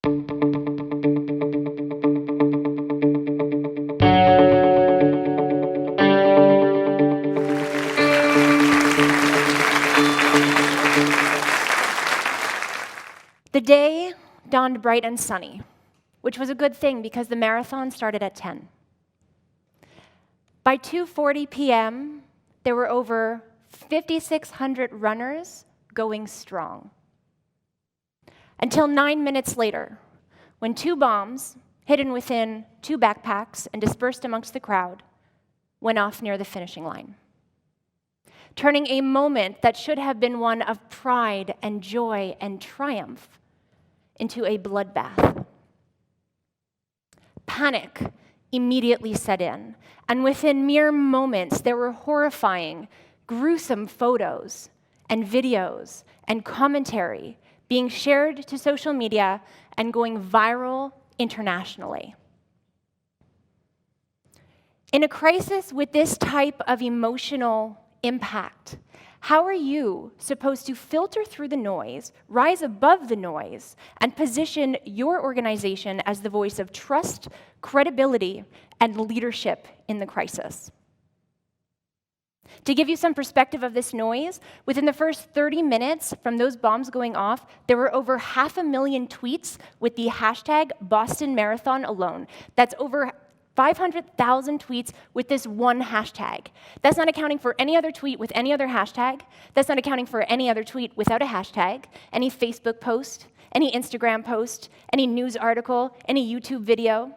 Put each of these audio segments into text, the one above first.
The day dawned bright and sunny, which was a good thing because the marathon started at 10. By 2:40 p.m., there were over 5,600 runners going strong. Until 9 minutes later, when two bombs, hidden within two backpacks and dispersed amongst the crowd, went off near the finishing line, turning a moment that should have been one of pride and joy and triumph into a bloodbath. Panic immediately set in, and within mere moments, there were horrifying, gruesome photos and videos and commentary being shared to social media and going viral internationally. In a crisis with this type of emotional impact, how are you supposed to filter through the noise, rise above the noise, and position your organization as the voice of trust, credibility, and leadership in the crisis? To give you some perspective of this noise, within the first 30 minutes from those bombs going off, there were over 500,000 tweets with the hashtag Boston Marathon alone. That's over 500,000 tweets with this one hashtag. That's not accounting for any other tweet with any other hashtag. That's not accounting for any other tweet without a hashtag, any Facebook post, any Instagram post, any news article, any YouTube video.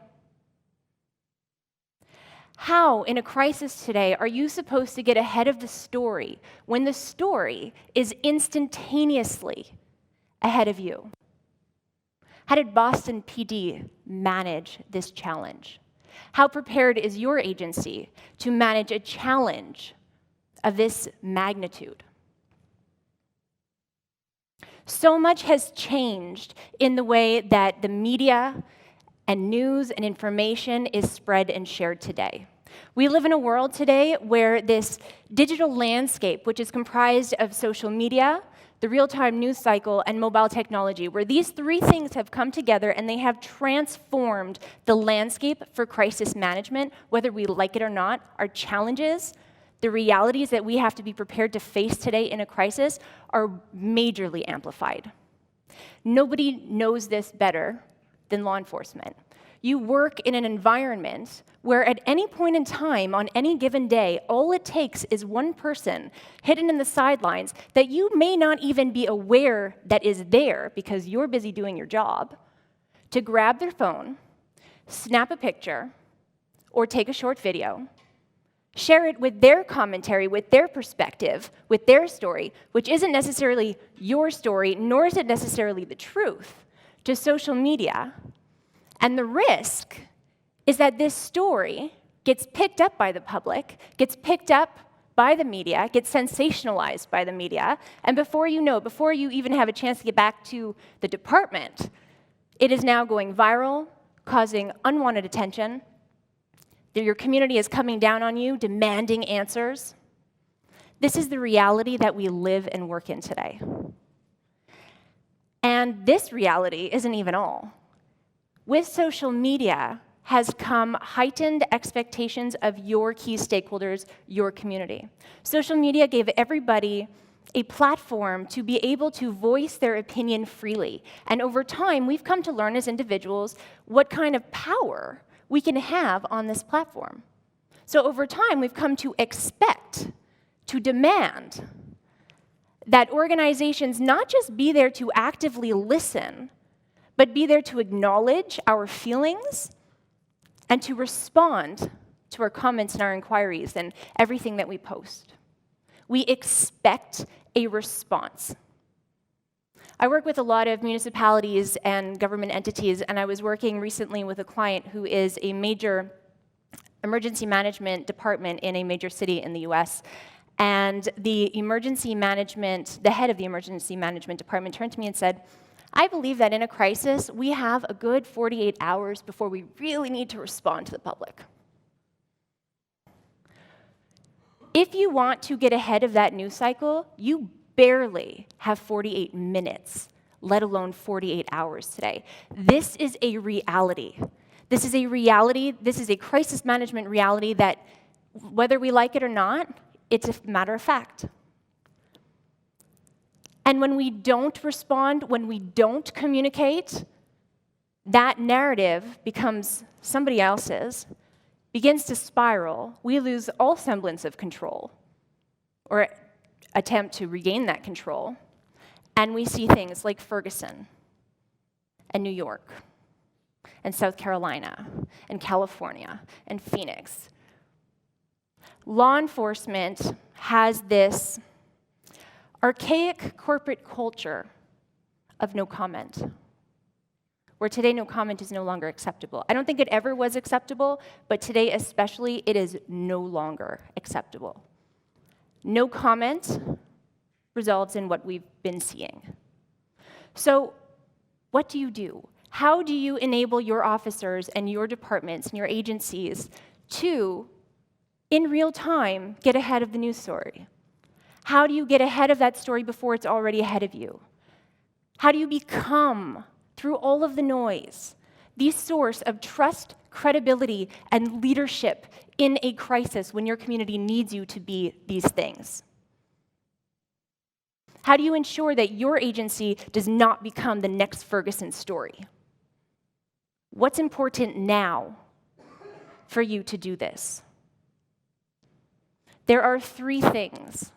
How, in a crisis today, are you supposed to get ahead of the story when the story is instantaneously ahead of you? How did Boston PD manage this challenge? How prepared is your agency to manage a challenge of this magnitude? So much has changed in the way that the media and news and information is spread and shared today. We live in a world today where this digital landscape, which is comprised of social media, the real-time news cycle, and mobile technology, where these three things have come together and they have transformed the landscape for crisis management, whether we like it or not. Our challenges, the realities that we have to be prepared to face today in a crisis are majorly amplified. Nobody knows this better than law enforcement. You work in an environment where at any point in time, on any given day, all it takes is one person hidden in the sidelines that you may not even be aware that is there because you're busy doing your job, to grab their phone, snap a picture, or take a short video, share it with their commentary, with their perspective, with their story, which isn't necessarily your story, nor is it necessarily the truth, to social media. And the risk is that this story gets picked up by the public, gets picked up by the media, gets sensationalized by the media, and before you know, before you even have a chance to get back to the department, it is now going viral, causing unwanted attention. Your community is coming down on you, demanding answers. This is the reality that we live and work in today. And this reality isn't even all. With social media has come heightened expectations of your key stakeholders, your community. Social media gave everybody a platform to be able to voice their opinion freely. And over time, we've come to learn as individuals what kind of power we can have on this platform. So over time, we've come to expect, to demand, that organizations not just be there to actively listen, but be there to acknowledge our feelings and to respond to our comments and our inquiries and everything that we post. We expect a response. I work with a lot of municipalities and government entities, and I was working recently with a client who is a major emergency management department in a major city in the US. And the head of the emergency management department turned to me and said, I believe that in a crisis, we have a good 48 hours before we really need to respond to the public. If you want to get ahead of that news cycle, you barely have 48 minutes let alone 48 hours today. This is a reality. This is a crisis management reality that, whether we like it or not, it's a matter of fact. And when we don't respond, when we don't communicate, that narrative becomes somebody else's, begins to spiral. We lose all semblance of control, or attempt to regain that control, and we see things like Ferguson and New York and South Carolina and California and Phoenix. Law enforcement has this archaic corporate culture of no comment, where today no comment is no longer acceptable. I don't think it ever was acceptable, but today especially, it is no longer acceptable. No comment results in what we've been seeing. So what do you do? How do you enable your officers and your departments and your agencies to, in real time, get ahead of the news story? How do you get ahead of that story before it's already ahead of you? How do you become, through all of the noise, the source of trust, credibility, and leadership in a crisis when your community needs you to be these things? How do you ensure that your agency does not become the next Ferguson story? What's important now for you to do this? There are 3 things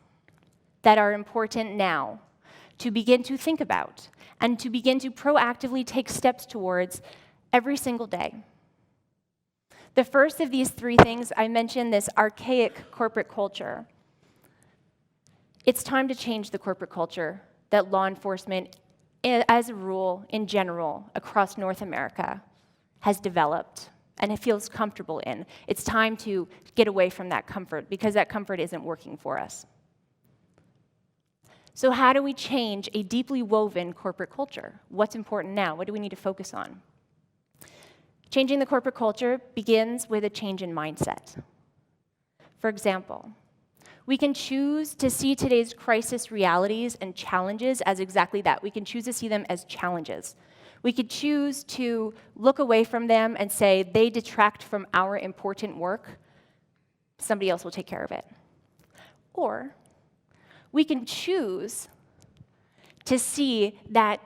that are important now to begin to think about and to begin to proactively take steps towards every single day. The first of these 3 things, I mentioned this archaic corporate culture. It's time to change the corporate culture that law enforcement, as a rule, in general, across North America, has developed and it feels comfortable in. It's time to get away from that comfort, because that comfort isn't working for us. So how do we change a deeply woven corporate culture? What's important now? What do we need to focus on? Changing the corporate culture begins with a change in mindset. For example, we can choose to see today's crisis realities and challenges as exactly that. We can choose to see them as challenges. We could choose to look away from them and say, they detract from our important work. Somebody else will take care of it. Or we can choose to see that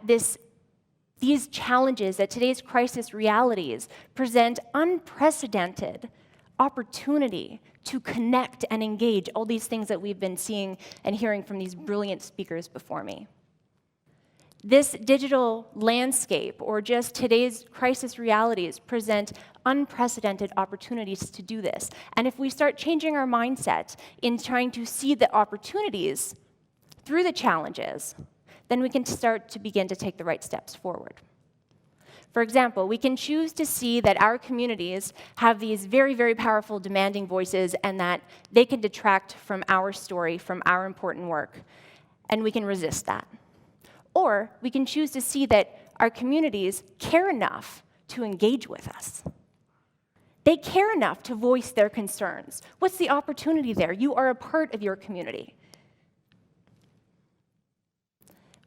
these challenges, that today's crisis realities present unprecedented opportunity to connect and engage, all these things that we've been seeing and hearing from these brilliant speakers before me. This digital landscape, or just today's crisis realities, present unprecedented opportunities to do this. And if we start changing our mindset in trying to see the opportunities through the challenges, then we can start to begin to take the right steps forward. For example, we can choose to see that our communities have these very, very powerful, demanding voices, and that they can detract from our story, from our important work, and we can resist that. Or we can choose to see that our communities care enough to engage with us. They care enough to voice their concerns. What's the opportunity there? You are a part of your community.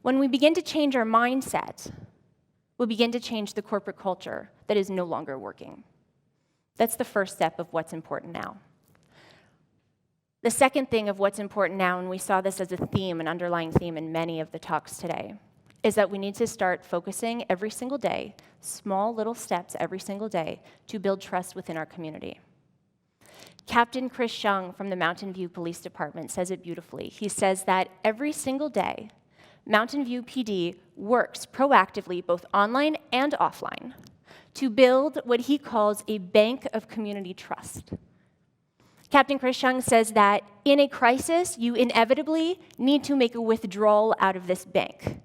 When we begin to change our mindset, we'll begin to change the corporate culture that is no longer working. That's the first step of what's important now. The second thing of what's important now, and we saw this as a theme, an underlying theme in many of the talks today, is that we need to start focusing every single day, small little steps every single day, to build trust within our community. Captain Chris Shung from the Mountain View Police Department says it beautifully. He says that every single day, Mountain View PD works proactively, both online and offline, to build what he calls a bank of community trust. Captain Chris Shung says that in a crisis, you inevitably need to make a withdrawal out of this bank.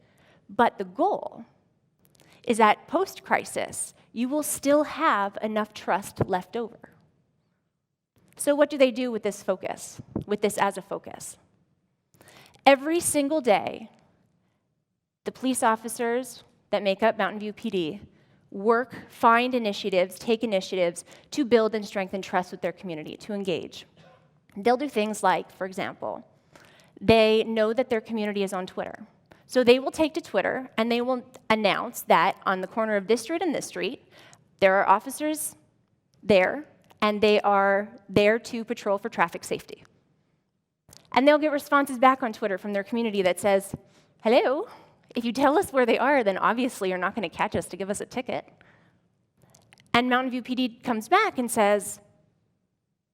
But the goal is that post-crisis, you will still have enough trust left over. So what do they do with this focus, with this as a focus? Every single day, the police officers that make up Mountain View PD find initiatives, take initiatives to build and strengthen trust with their community, to engage. They'll do things like, for example, they know that their community is on Twitter. So they will take to Twitter, and they will announce that on the corner of this street and this street, there are officers there, and they are there to patrol for traffic safety. And they'll get responses back on Twitter from their community that says, hello, if you tell us where they are, then obviously you're not going to catch us to give us a ticket. And Mountain View PD comes back and says,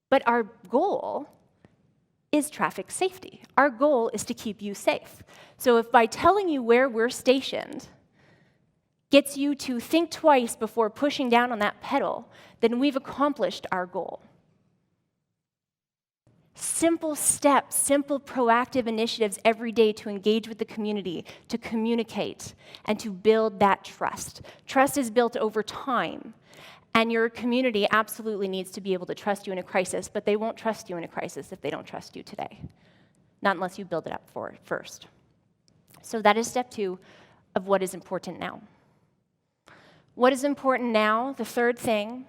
but our goal is traffic safety. Our goal is to keep you safe. So if by telling you where we're stationed gets you to think twice before pushing down on that pedal, then we've accomplished our goal. Simple steps, simple proactive initiatives every day to engage with the community, to communicate, and to build that trust. Trust is built over time, and your community absolutely needs to be able to trust you in a crisis, but they won't trust you in a crisis if they don't trust you today, not unless you build it up for it first. So that is step 2 of what is important now. What is important now, the third thing,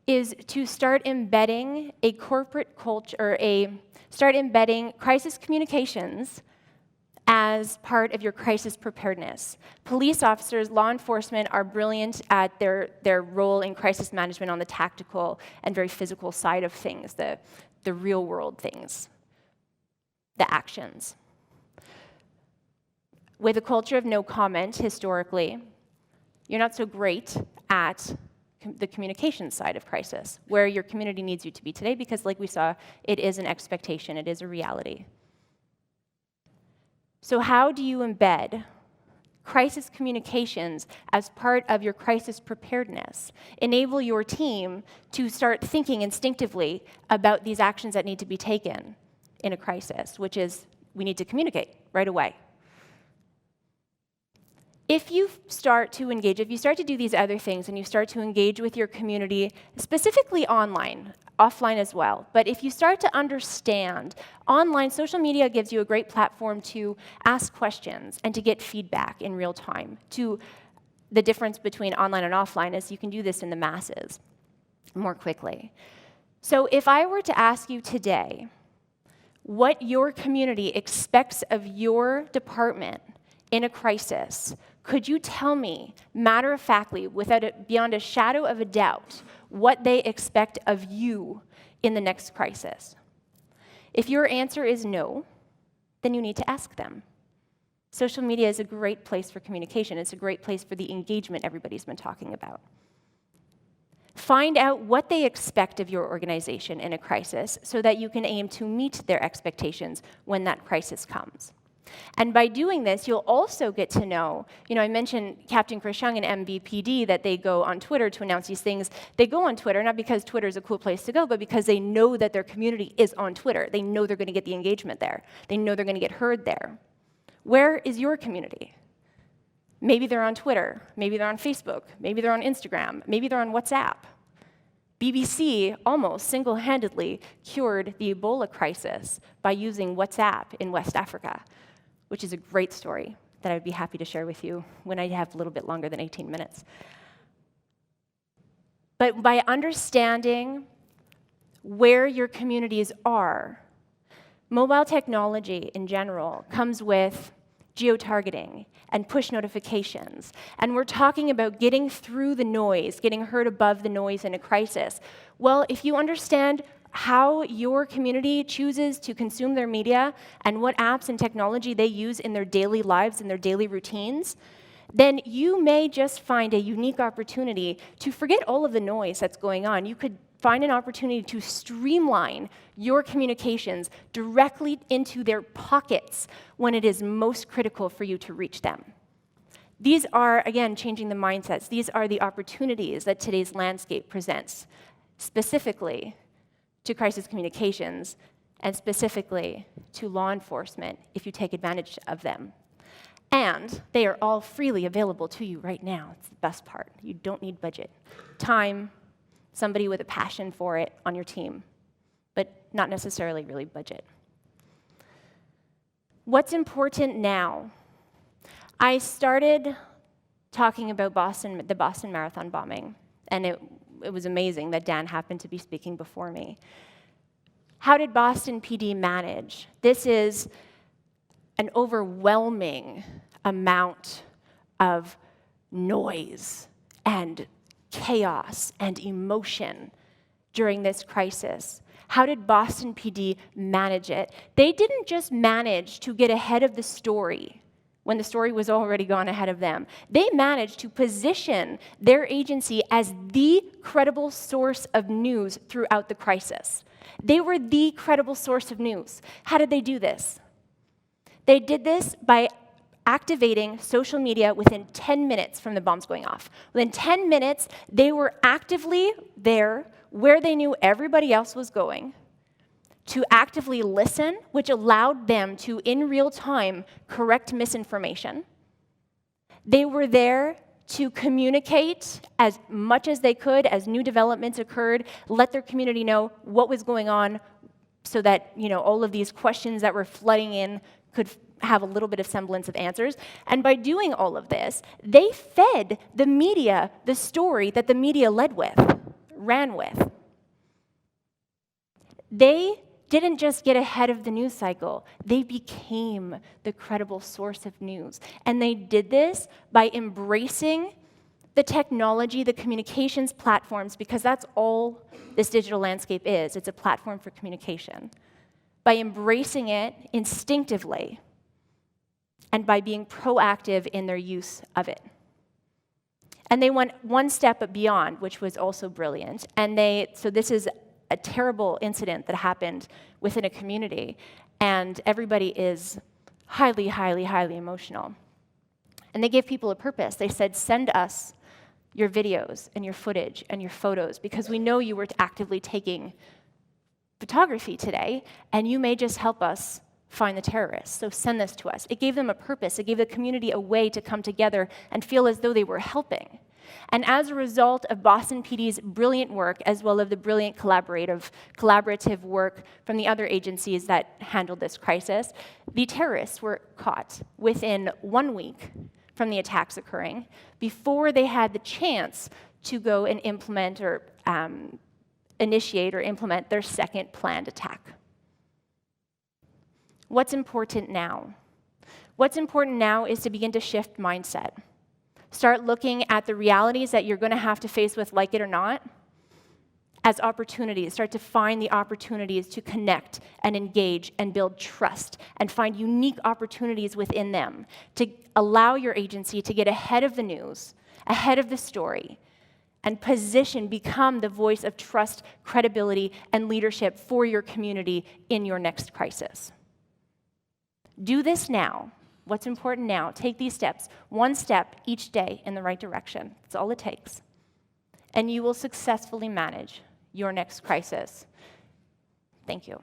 is to start embedding a corporate culture, start embedding crisis communications as part of your crisis preparedness. Police officers, law enforcement are brilliant at their role in crisis management on the tactical and very physical side of things, the real world things, the actions. With a culture of no comment, historically, you're not so great at the communication side of crisis, where your community needs you to be today, because like we saw, it is an expectation, it is a reality. So how do you embed crisis communications as part of your crisis preparedness? Enable your team to start thinking instinctively about these actions that need to be taken in a crisis, which is we need to communicate right away. If you start to engage, if you start to do these other things and you start to engage with your community, specifically online, offline as well, but if you start to understand, online social media gives you a great platform to ask questions and to get feedback in real time. The difference between online and offline is you can do this in the masses more quickly. So if I were to ask you today what your community expects of your department in a crisis, could you tell me, matter-of-factly, beyond a shadow of a doubt, what they expect of you in the next crisis? If your answer is no, then you need to ask them. Social media is a great place for communication. It's a great place for the engagement everybody's been talking about. Find out what they expect of your organization in a crisis so that you can aim to meet their expectations when that crisis comes. And by doing this, you'll also get to know, I mentioned Captain Chris Young and MVPD, that they go on Twitter to announce these things. They go on Twitter, not because Twitter is a cool place to go, but because they know that their community is on Twitter. They know they're going to get the engagement there. They know they're going to get heard there. Where is your community? Maybe they're on Twitter. Maybe they're on Facebook. Maybe they're on Instagram. Maybe they're on WhatsApp. BBC almost single-handedly cured the Ebola crisis by using WhatsApp in West Africa, which is a great story that I'd be happy to share with you when I have a little bit longer than 18 minutes. But by understanding where your communities are, mobile technology in general comes with geo-targeting and push notifications. And we're talking about getting through the noise, getting heard above the noise in a crisis. Well, if you understand how your community chooses to consume their media and what apps and technology they use in their daily lives and their daily routines, then you may just find a unique opportunity to forget all of the noise that's going on. You could find an opportunity to streamline your communications directly into their pockets when it is most critical for you to reach them. These are, again, changing the mindsets. These are the opportunities that today's landscape presents, specifically to crisis communications, and specifically to law enforcement, if you take advantage of them. And they are all freely available to you right now. It's the best part. You don't need budget. Time, somebody with a passion for it on your team, but not necessarily really budget. What's important now? I started talking about the Boston Marathon bombing, and it was amazing that Dan happened to be speaking before me. How did Boston PD manage? This is an overwhelming amount of noise and chaos and emotion during this crisis. How did Boston PD manage it? They didn't just manage to get ahead of the story when the story was already gone ahead of them. They managed to position their agency as the credible source of news throughout the crisis. They were the credible source of news. How did they do this? They did this by activating social media within 10 minutes from the bombs going off. Within 10 minutes, they were actively there where they knew everybody else was going to actively listen, which allowed them to, in real time, correct misinformation. They were there to communicate as much as they could as new developments occurred, let their community know what was going on so that, all of these questions that were flooding in could have a little bit of semblance of answers. And by doing all of this, they fed the media the story that the media ran with. They didn't just get ahead of the news cycle, they became the credible source of news. And they did this by embracing the technology, the communications platforms, because that's all this digital landscape is. It's a platform for communication. By embracing it instinctively, and by being proactive in their use of it. And they went one step beyond, which was also brilliant. So this is a terrible incident that happened within a community, and everybody is highly, highly, highly emotional. And they gave people a purpose. They said, send us your videos and your footage and your photos, because we know you were actively taking photography today, and you may just help us find the terrorists, so send this to us. It gave them a purpose. It gave the community a way to come together and feel as though they were helping. And as a result of Boston PD's brilliant work, as well as the brilliant collaborative work from the other agencies that handled this crisis, the terrorists were caught within 1 week from the attacks occurring, before they had the chance to go and initiate or implement their second planned attack. What's important now? What's important now is to begin to shift mindset. Start looking at the realities that you're going to have to face with, like it or not, as opportunities. Start to find the opportunities to connect and engage and build trust, and find unique opportunities within them to allow your agency to get ahead of the news, ahead of the story, and become the voice of trust, credibility, and leadership for your community in your next crisis. Do this now. What's important now? Take these steps, one step each day in the right direction. That's all it takes. And you will successfully manage your next crisis. Thank you.